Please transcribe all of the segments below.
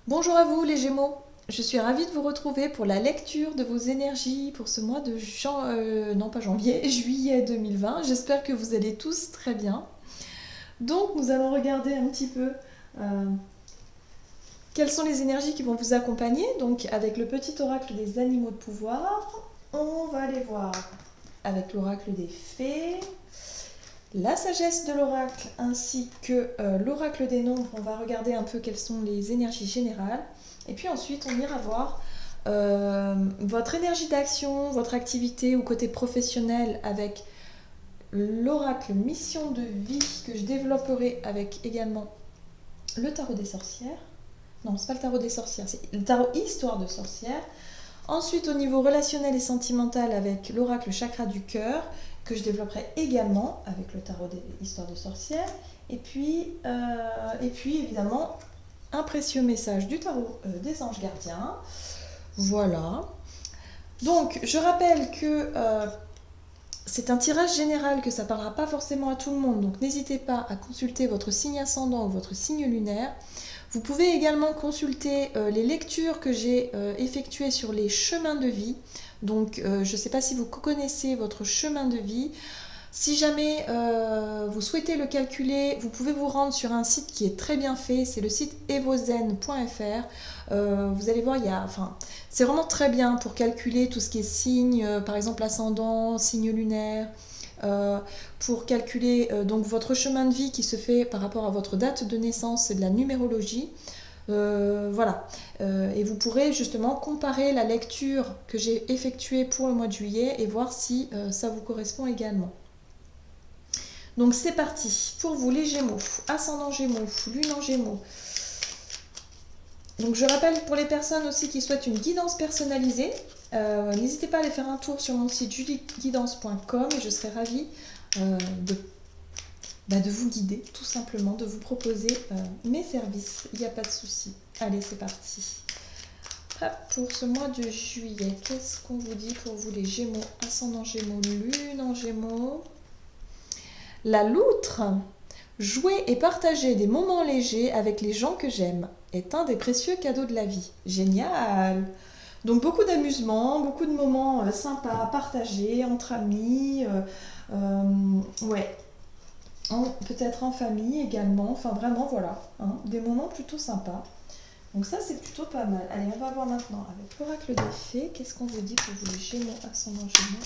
Bonjour à vous les Gémeaux, je suis ravie de vous retrouver pour la lecture de vos énergies pour ce mois de non pas janvier, juillet 2020. J'espère que vous allez tous très bien. Donc nous allons regarder un petit peu euh, quelles sont les énergies qui vont vous accompagner. Donc avec le petit oracle des animaux de pouvoir, on va aller voir avec l'oracle des fées, la sagesse de l'oracle ainsi que l'oracle des nombres. On va regarder un peu quelles sont les énergies générales. Et puis ensuite, on ira voir votre énergie d'action, votre activité ou côté professionnel avec l'oracle mission de vie que je développerai avec également le tarot des sorcières. Non, c'est pas le tarot des sorcières, c'est le tarot histoire de sorcières. Ensuite, au niveau relationnel et sentimental, avec l'oracle chakra du cœur, que je développerai également avec le tarot des histoires de sorcières. Et puis évidemment, un précieux message du tarot des anges gardiens. Voilà. Donc, je rappelle que c'est un tirage général, que ça ne parlera pas forcément à tout le monde. Donc, n'hésitez pas à consulter votre signe ascendant ou votre signe lunaire. Vous pouvez également consulter les lectures que j'ai effectuées sur les chemins de vie. Donc, je ne sais pas si vous connaissez votre chemin de vie. Si jamais vous souhaitez le calculer, vous pouvez vous rendre sur un site qui est très bien fait, c'est le site evozen.fr. Vous allez voir, c'est vraiment très bien pour calculer tout ce qui est signe, par exemple ascendant, signe lunaire, pour calculer donc votre chemin de vie qui se fait par rapport à votre date de naissance, c'est de la numérologie. Voilà. Et vous pourrez justement comparer la lecture que j'ai effectuée pour le mois de juillet et voir si ça vous correspond également. Donc c'est parti pour vous les Gémeaux, ascendant Gémeaux, lune en Gémeaux. Donc je rappelle pour les personnes aussi qui souhaitent une guidance personnalisée, n'hésitez pas à aller faire un tour sur mon site julieguidance.com et je serai ravie de vous guider, tout simplement, de vous proposer mes services. Il n'y a pas de souci. Allez, c'est parti. Hop, pour ce mois de juillet, qu'est-ce qu'on vous dit pour vous les Gémeaux, ascendant Gémeaux, lune en Gémeaux? La loutre, jouer et partager des moments légers avec les gens que j'aime est un des précieux cadeaux de la vie. Génial! Donc beaucoup d'amusement, beaucoup de moments sympas à partager entre amis, ouais, peut-être en famille également, enfin vraiment voilà, hein, des moments plutôt sympas. Donc ça c'est plutôt pas mal. Allez, on va voir maintenant avec l'oracle des fées, qu'est-ce qu'on vous dit pour vous les Gémeaux, ascendant Gémeaux,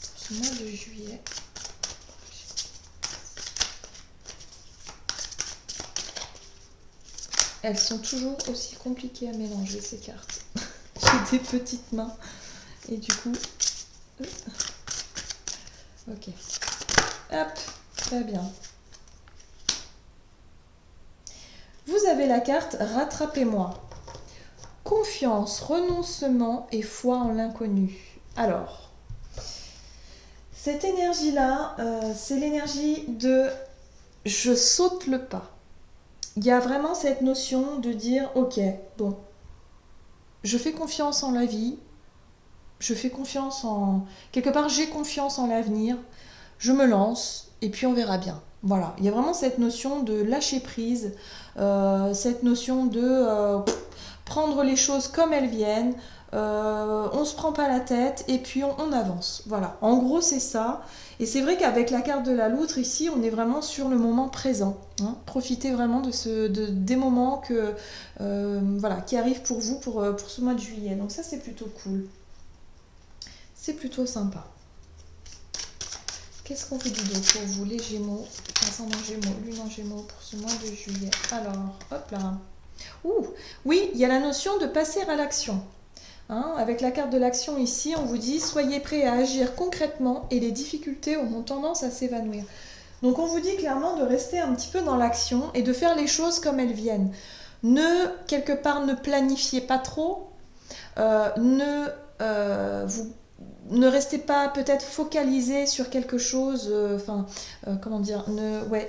pour ce mois de juillet. Elles sont toujours aussi compliquées à mélanger ces cartes. J'ai des petites mains et du coup... Ok. Hop, très bien. Vous avez la carte Rattrapez-moi. Confiance, renoncement et foi en l'inconnu. Alors, cette énergie-là, c'est l'énergie de je saute le pas. Il y a vraiment cette notion de dire ok, bon, je fais confiance en la vie, je fais confiance en... Quelque part, j'ai confiance en l'avenir, je me lance et puis on verra bien. Voilà, il y a vraiment cette notion de lâcher prise, cette notion de prendre les choses comme elles viennent, on se prend pas la tête et puis on avance. Voilà, en gros c'est ça. Et c'est vrai qu'avec la carte de la loutre ici, on est vraiment sur le moment présent. Hein. Profitez vraiment des moments qui arrivent pour vous pour ce mois de juillet. Donc ça c'est plutôt cool. C'est plutôt sympa. Qu'est-ce qu'on vous dit d'autre pour vous les Gémeaux, ascendant Gémeaux, lune en Gémeaux pour ce mois de juillet? Alors, hop là. Ouh, oui, il y a la notion de passer à l'action. Hein, avec la carte de l'action ici, on vous dit soyez prêts à agir concrètement et les difficultés auront tendance à s'évanouir. Donc on vous dit clairement de rester un petit peu dans l'action et de faire les choses comme elles viennent. Quelque part, ne planifiez pas trop, ne restez pas peut-être focalisé sur quelque chose,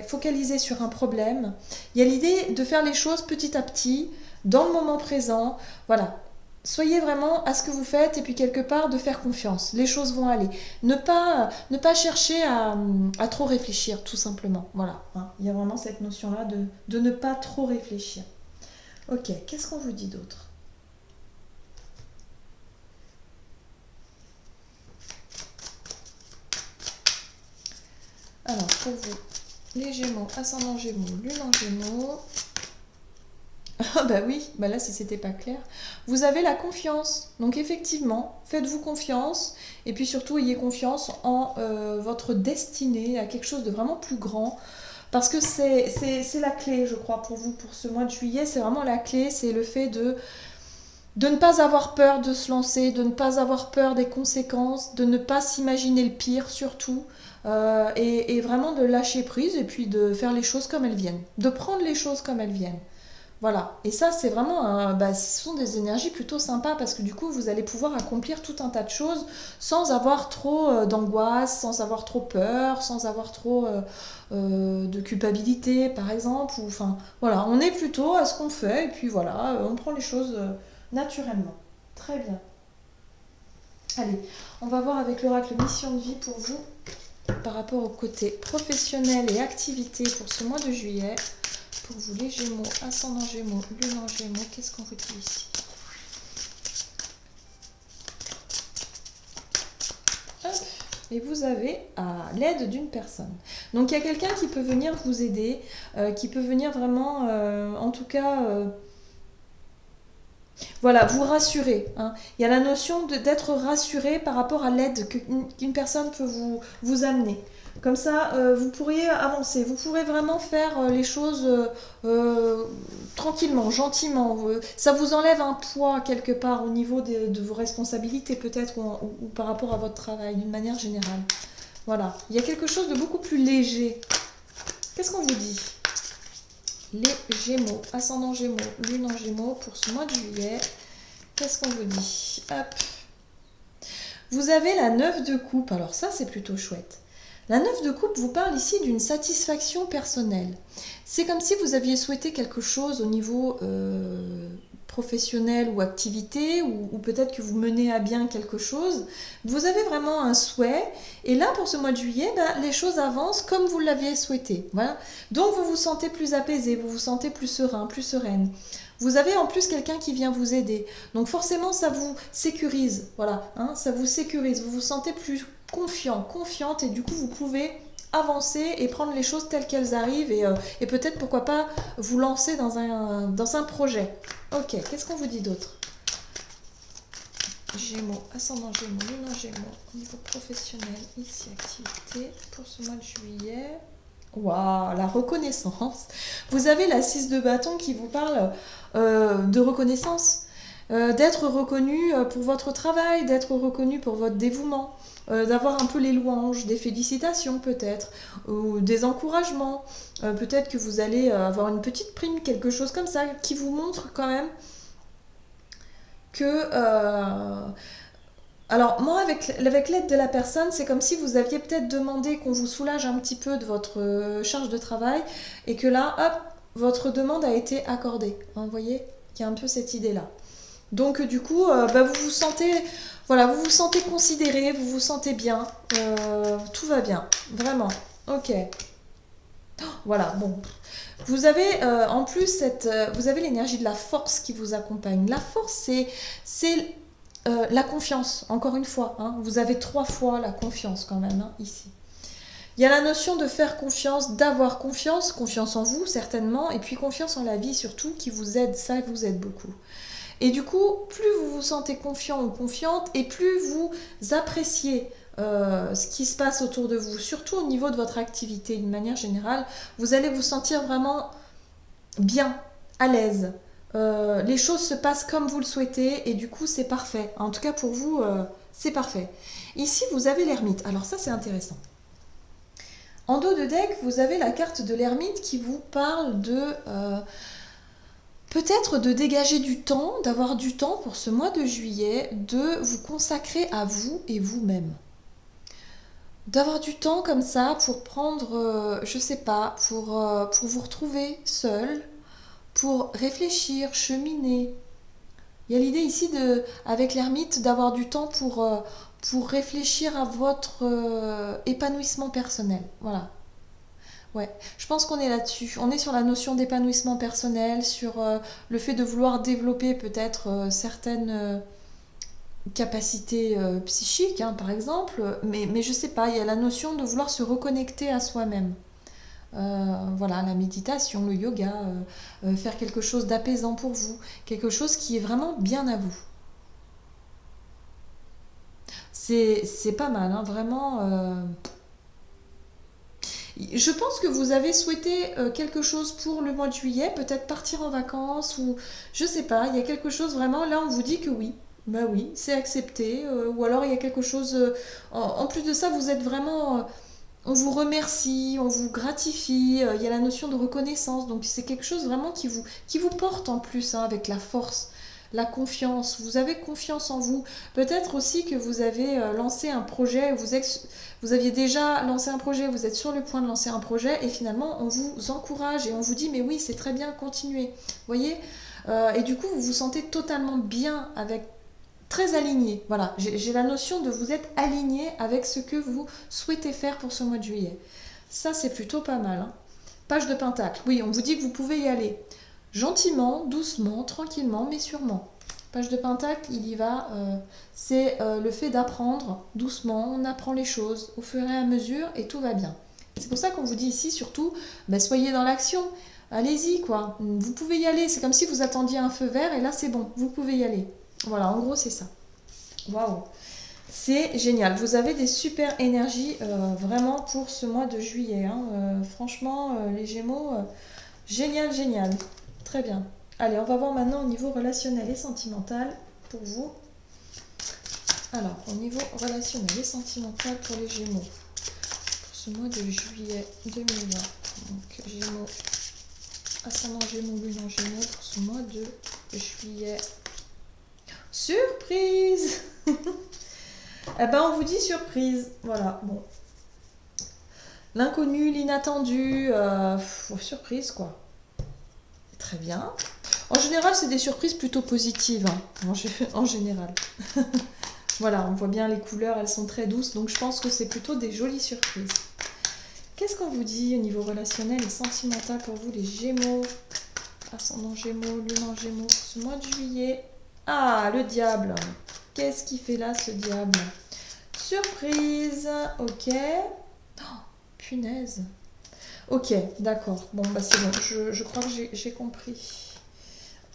focalisé sur un problème. Il y a l'idée de faire les choses petit à petit, dans le moment présent. Voilà, soyez vraiment à ce que vous faites et puis quelque part de faire confiance. Les choses vont aller. Ne pas chercher à trop réfléchir, tout simplement. Voilà, hein. Il y a vraiment cette notion-là de ne pas trop réfléchir. Ok, qu'est-ce qu'on vous dit d'autre? Alors, pour vous, les Gémeaux, ascendant Gémeaux, Lune en Gémeaux. Ah bah oui, bah là si c'était pas clair. Vous avez la confiance. Donc effectivement, faites-vous confiance. Et puis surtout, ayez confiance en votre destinée, à quelque chose de vraiment plus grand. Parce que c'est la clé, je crois, pour vous, pour ce mois de juillet. C'est vraiment la clé, c'est le fait de ne pas avoir peur de se lancer, de ne pas avoir peur des conséquences, de ne pas s'imaginer le pire surtout, et vraiment de lâcher prise et puis de faire les choses comme elles viennent, de prendre les choses comme elles viennent. Voilà, et ça c'est vraiment, ce sont des énergies plutôt sympas parce que du coup vous allez pouvoir accomplir tout un tas de choses sans avoir trop d'angoisse, sans avoir trop peur, sans avoir trop de culpabilité par exemple. Ou, enfin voilà, on est plutôt à ce qu'on fait et puis voilà, on prend les choses naturellement. Très bien. Allez, on va voir avec l'oracle mission de vie pour vous par rapport au côté professionnel et activité pour ce mois de juillet. Pour vous les Gémeaux, ascendant Gémeaux, Lune en Gémeaux, qu'est-ce qu'on vous dit ici? Hop. Et vous avez l'aide d'une personne. Donc il y a quelqu'un qui peut venir vous aider, qui peut venir vraiment, en tout cas, voilà, vous rassurer. Hein. Il y a la notion d'être rassuré par rapport à l'aide qu'une personne peut vous amener. Comme ça, vous pourriez avancer. Vous pourrez vraiment faire les choses tranquillement, gentiment. Ça vous enlève un poids quelque part au niveau de vos responsabilités peut-être ou par rapport à votre travail d'une manière générale. Voilà. Il y a quelque chose de beaucoup plus léger. Qu'est-ce qu'on vous dit? Les Gémeaux, ascendant Gémeaux, Lune en Gémeaux pour ce mois de juillet. Qu'est-ce qu'on vous dit? Hop. Vous avez la 9 de coupe. Alors ça, c'est plutôt chouette. La 9 de coupe vous parle ici d'une satisfaction personnelle. C'est comme si vous aviez souhaité quelque chose au niveau professionnel ou activité, ou peut-être que vous menez à bien quelque chose. Vous avez vraiment un souhait. Et là, pour ce mois de juillet, les choses avancent comme vous l'aviez souhaité. Voilà. Donc, vous vous sentez plus apaisé, vous vous sentez plus serein, plus sereine. Vous avez en plus quelqu'un qui vient vous aider. Donc forcément, ça vous sécurise. Voilà, hein, ça vous sécurise. Vous vous sentez plus confiant, confiante, et du coup, vous pouvez avancer et prendre les choses telles qu'elles arrivent et peut-être, pourquoi pas, vous lancer dans un projet. Ok, qu'est-ce qu'on vous dit d'autre? Gémeaux, ascendant Gémeaux, Lune en Gémeaux, au niveau professionnel, ici, activité, pour ce mois de juillet. Waouh, la reconnaissance. Vous avez la 6 de bâton qui vous parle de reconnaissance, d'être reconnu pour votre travail, d'être reconnu pour votre dévouement, d'avoir un peu les louanges, des félicitations peut-être, ou des encouragements. Peut-être que vous allez avoir une petite prime, quelque chose comme ça, qui vous montre quand même que... alors moi, avec l'aide de la personne, c'est comme si vous aviez peut-être demandé qu'on vous soulage un petit peu de votre charge de travail et que là, hop, votre demande a été accordée. Hein, vous voyez, il y a un peu cette idée-là. Donc du coup, vous vous sentez, voilà, vous vous sentez considéré, vous vous sentez bien, tout va bien, vraiment. Ok. Voilà, bon. Vous avez en plus vous avez l'énergie de la force qui vous accompagne. La force, c'est la confiance, encore une fois. Hein. Vous avez 3 fois la confiance quand même, hein, ici. Il y a la notion de faire confiance, d'avoir confiance, confiance en vous certainement, et puis confiance en la vie surtout, qui vous aide, ça vous aide beaucoup. Et du coup, plus vous vous sentez confiant ou confiante, et plus vous appréciez ce qui se passe autour de vous, surtout au niveau de votre activité d'une manière générale, vous allez vous sentir vraiment bien, à l'aise. Les choses se passent comme vous le souhaitez et du coup c'est parfait. En tout cas pour vous, c'est parfait. Ici vous avez l'ermite. Alors ça c'est intéressant. En dos de deck, vous avez la carte de l'ermite qui vous parle de peut-être de dégager du temps, d'avoir du temps pour ce mois de juillet, de vous consacrer à vous et vous-même. D'avoir du temps comme ça pour prendre, je sais pas, pour vous retrouver seul, pour réfléchir, cheminer. Il y a l'idée ici, avec l'ermite, d'avoir du temps pour réfléchir à votre épanouissement personnel. Voilà. Ouais, je pense qu'on est là-dessus. On est sur la notion d'épanouissement personnel, sur le fait de vouloir développer peut-être certaines capacités psychiques, hein, par exemple, mais je sais pas, il y a la notion de vouloir se reconnecter à soi-même. Voilà, la méditation, le yoga, faire quelque chose d'apaisant pour vous, quelque chose qui est vraiment bien à vous. C'est pas mal, hein, vraiment. Je pense que vous avez souhaité quelque chose pour le mois de juillet, peut-être partir en vacances ou je sais pas, il y a quelque chose vraiment, là on vous dit que oui. Bah oui, c'est accepté. Ou alors il y a quelque chose. En plus de ça, vous êtes vraiment. On vous remercie, on vous gratifie. Il y a la notion de reconnaissance. Donc c'est quelque chose vraiment qui vous porte en plus, hein, avec la force, la confiance. Vous avez confiance en vous. Peut-être aussi que vous avez lancé un projet, vous aviez déjà lancé un projet, vous êtes sur le point de lancer un projet et finalement on vous encourage et on vous dit mais oui c'est très bien, continuez. Vous voyez. Et du coup vous vous sentez totalement bien avec très aligné. Voilà, j'ai la notion de vous être aligné avec ce que vous souhaitez faire pour ce mois de juillet. Ça, c'est plutôt pas mal, hein. Page de Pentacle. Oui, on vous dit que vous pouvez y aller. Gentiment, doucement, tranquillement, mais sûrement. Page de Pentacle, il y va. C'est le fait d'apprendre doucement. On apprend les choses au fur et à mesure et tout va bien. C'est pour ça qu'on vous dit ici, surtout, bah, soyez dans l'action. Allez-y, quoi. Vous pouvez y aller. C'est comme si vous attendiez un feu vert et là, c'est bon. Vous pouvez y aller. Voilà, en gros, c'est ça. Waouh! C'est génial. Vous avez des super énergies vraiment pour ce mois de juillet, hein. Franchement, les Gémeaux, génial, génial. Très bien. Allez, on va voir maintenant au niveau relationnel et sentimental pour vous. Alors, au niveau relationnel et sentimental pour les Gémeaux, pour ce mois de juillet 2020. Donc, Gémeaux, ascendant Gémeaux, lune en Gémeaux pour ce mois de juillet. Surprise! Eh ben, on vous dit surprise. Voilà, bon. L'inconnu, l'inattendu, surprise, quoi. Très bien. En général, c'est des surprises plutôt positives, hein, en général. Voilà, on voit bien les couleurs, elles sont très douces, donc je pense que c'est plutôt des jolies surprises. Qu'est-ce qu'on vous dit au niveau relationnel et sentimental pour vous, les Gémeaux? Ascendant Gémeaux, lune en Gémeaux, pour ce mois de juillet. Ah, le diable. Qu'est-ce qu'il fait là, ce diable? Surprise. Ok. Oh, punaise. Ok, d'accord. Bon, bah c'est bon. Je crois que j'ai compris.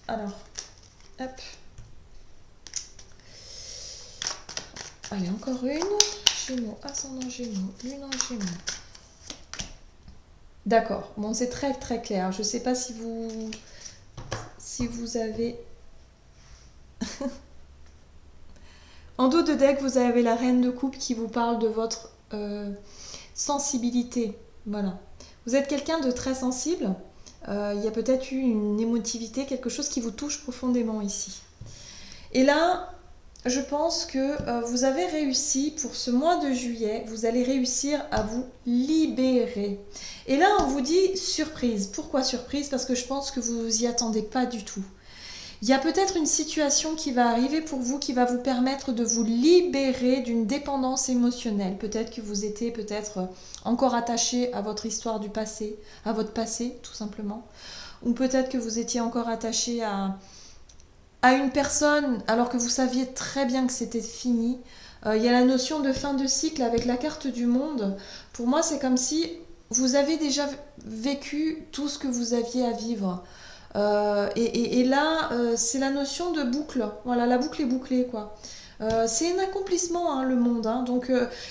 Alors, hop. Allez, encore une. Gémeaux, ascendant Gémeaux, lune en Gémeaux. D'accord. Bon, c'est très très clair. Je sais pas si vous avez... En dos de deck, vous avez la reine de coupe qui vous parle de votre sensibilité. Voilà. Vous êtes quelqu'un de très sensible. Il y a peut-être eu une émotivité, quelque chose qui vous touche profondément ici. Et là, je pense que vous avez réussi, pour ce mois de juillet, vous allez réussir à vous libérer. Et là, on vous dit surprise. Pourquoi surprise? Parce que je pense que vous vous y attendez pas du tout. Il y a peut-être une situation qui va arriver pour vous qui va vous permettre de vous libérer d'une dépendance émotionnelle. Peut-être que vous étiez encore attaché à votre histoire du passé, à votre passé tout simplement. Ou peut-être que vous étiez encore attaché à une personne alors que vous saviez très bien que c'était fini. Il y a la notion de fin de cycle avec la carte du monde. Pour moi, c'est comme si vous avez déjà vécu tout ce que vous aviez à vivre. Et là, c'est la notion de boucle. Voilà, la boucle est bouclée, quoi. C'est un accomplissement, hein, le monde, hein. Donc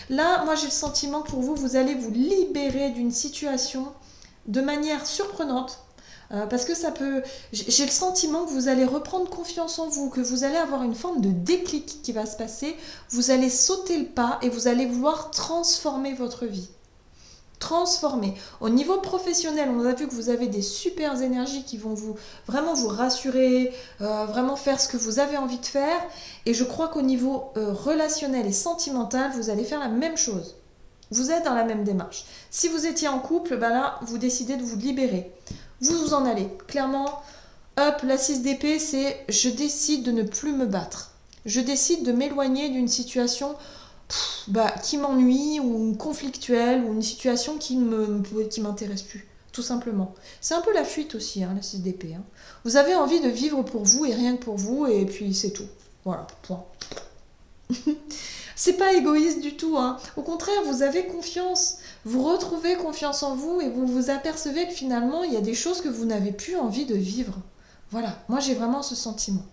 là, moi, j'ai le sentiment que pour vous, vous allez vous libérer d'une situation de manière surprenante. Parce que ça peut... J'ai le sentiment que vous allez reprendre confiance en vous, que vous allez avoir une forme de déclic qui va se passer. Vous allez sauter le pas et vous allez vouloir transformer votre vie. Transformer. Au niveau professionnel, on a vu que vous avez des super énergies qui vont vraiment vous rassurer, vraiment faire ce que vous avez envie de faire. Et je crois qu'au niveau relationnel et sentimental, vous allez faire la même chose. Vous êtes dans la même démarche. Si vous étiez en couple, ben là, vous décidez de vous libérer. Vous en allez. Clairement, hop, la 6 d'épée, c'est je décide de ne plus me battre. Je décide de m'éloigner d'une situation bah, qui m'ennuie ou conflictuelle ou une situation qui m'intéresse plus, tout simplement. C'est un peu la fuite aussi, hein, la 6 d'épée. Hein. Vous avez envie de vivre pour vous et rien que pour vous, et puis c'est tout. Voilà, point. C'est pas égoïste du tout, hein. Au contraire, vous avez confiance. Vous retrouvez confiance en vous et vous vous apercevez que finalement, il y a des choses que vous n'avez plus envie de vivre. Voilà, moi j'ai vraiment ce sentiment.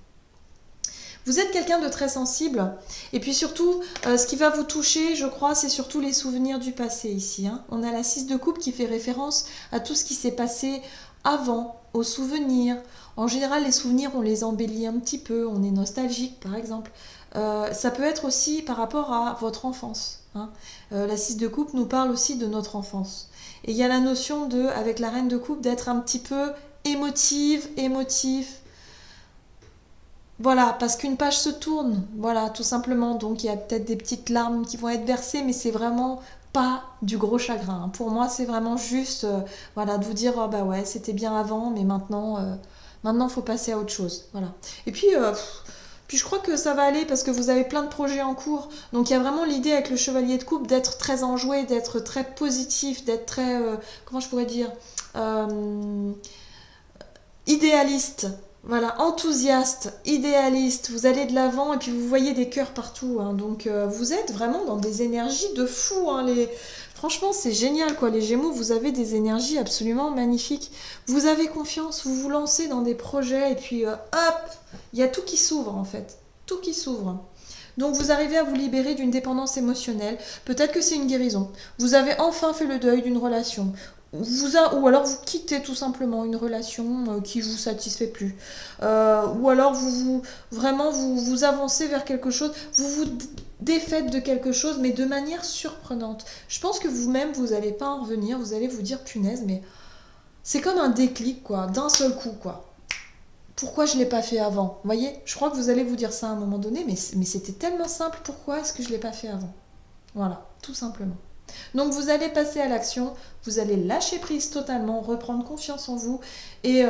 Vous êtes quelqu'un de très sensible. Et puis surtout, ce qui va vous toucher, je crois, c'est surtout les souvenirs du passé ici. Hein. On a la 6 de coupe qui fait référence à tout ce qui s'est passé avant, aux souvenirs. En général, les souvenirs, on les embellit un petit peu. On est nostalgique, par exemple. Ça peut être aussi par rapport à votre enfance. Hein. La 6 de coupe nous parle aussi de notre enfance. Et il y a la notion de, avec la reine de coupe, d'être un petit peu émotif. Voilà, parce qu'une page se tourne, voilà, tout simplement. Donc il y a peut-être des petites larmes qui vont être versées, mais c'est vraiment pas du gros chagrin. Pour moi, c'est vraiment juste, voilà, de vous dire, oh, bah ouais, c'était bien avant, mais maintenant, faut passer à autre chose. Voilà. Et puis je crois que ça va aller parce que vous avez plein de projets en cours. Donc il y a vraiment l'idée avec le chevalier de coupe d'être très enjoué, d'être très positif, d'être très, comment je pourrais dire, euh, idéaliste. Voilà, enthousiaste, idéaliste, vous allez de l'avant et puis vous voyez des cœurs partout. Hein. Donc vous êtes vraiment dans des énergies de fou. Hein, franchement, c'est génial quoi. Les Gémeaux, vous avez des énergies absolument magnifiques. Vous avez confiance, vous vous lancez dans des projets et puis hop, il y a tout qui s'ouvre en fait. Tout qui s'ouvre. Donc vous arrivez à vous libérer d'une dépendance émotionnelle. Peut-être que c'est une guérison. Vous avez enfin fait le deuil d'une relation. Ou alors vous quittez tout simplement une relation qui vous satisfait plus. Ou alors vous avancez vers quelque chose, vous vous défaites de quelque chose, mais de manière surprenante. Je pense que vous-même, vous n'allez pas en revenir, vous allez vous dire punaise, mais c'est comme un déclic, quoi, d'un seul coup, quoi. Pourquoi je ne l'ai pas fait avant? Vous voyez, je crois que vous allez vous dire ça à un moment donné, mais c'était tellement simple, pourquoi est-ce que je ne l'ai pas fait avant? Voilà, tout simplement. Donc vous allez passer à l'action, vous allez lâcher prise totalement, reprendre confiance en vous et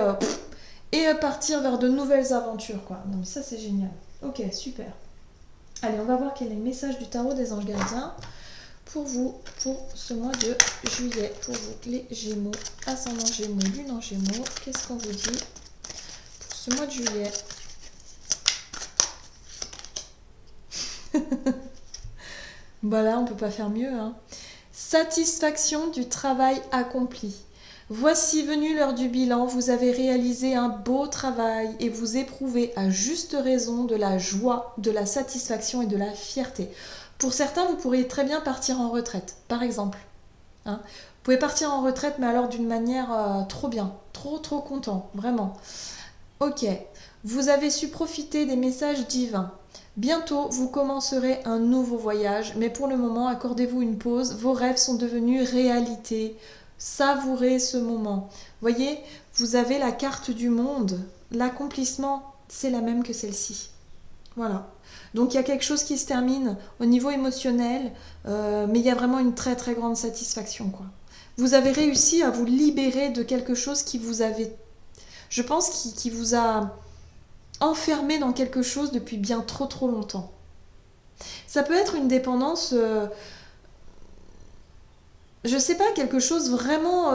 partir vers de nouvelles aventures, quoi. Non mais ça c'est génial. Ok, super. Allez, on va voir quel est le message du tarot des anges gardiens pour vous, pour ce mois de juillet, pour vous les Gémeaux, ascendant Gémeaux, lune en Gémeaux. Qu'est-ce qu'on vous dit pour ce mois de juillet? Voilà, on peut pas faire mieux, hein. Satisfaction du travail accompli. Voici venue l'heure du bilan, vous avez réalisé un beau travail et vous éprouvez à juste raison de la joie, de la satisfaction et de la fierté. Pour certains, vous pourriez très bien partir en retraite, par exemple. Hein. Vous pouvez partir en retraite, mais alors d'une manière trop bien, trop content, vraiment. Ok, vous avez su profiter des messages divins. Bientôt, vous commencerez un nouveau voyage, mais pour le moment, accordez-vous une pause. Vos rêves sont devenus réalité. Savourez ce moment. Voyez, vous avez la carte du monde. L'accomplissement, c'est la même que celle-ci. Voilà. Donc il y a quelque chose qui se termine au niveau émotionnel, mais il y a vraiment une très très grande satisfaction, quoi. Vous avez réussi à vous libérer de quelque chose qui vous avait, je pense, qui vous a enfermé dans quelque chose depuis bien trop longtemps. Ça peut être une dépendance, je sais pas, quelque chose vraiment,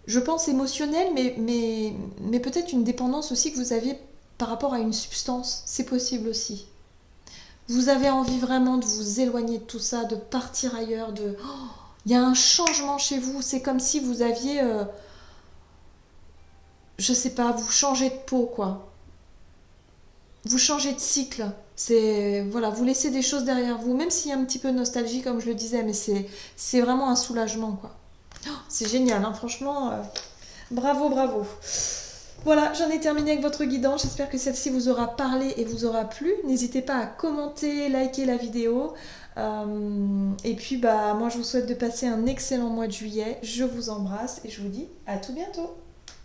je pense émotionnel, mais peut-être une dépendance aussi que vous aviez par rapport à une substance, c'est possible aussi. Vous avez envie vraiment de vous éloigner de tout ça, de partir ailleurs, il y a un changement chez vous, c'est comme si vous aviez, je sais pas, vous changez de peau, quoi. Vous changez de cycle. C'est voilà, vous laissez des choses derrière vous, même s'il y a un petit peu de nostalgie, comme je le disais, mais c'est vraiment un soulagement, quoi. Oh, c'est génial, hein, franchement. Bravo. Voilà, j'en ai terminé avec votre guidance. J'espère que celle-ci vous aura parlé et vous aura plu. N'hésitez pas à commenter, liker la vidéo. Et puis, bah, moi, je vous souhaite de passer un excellent mois de juillet. Je vous embrasse et je vous dis à tout bientôt.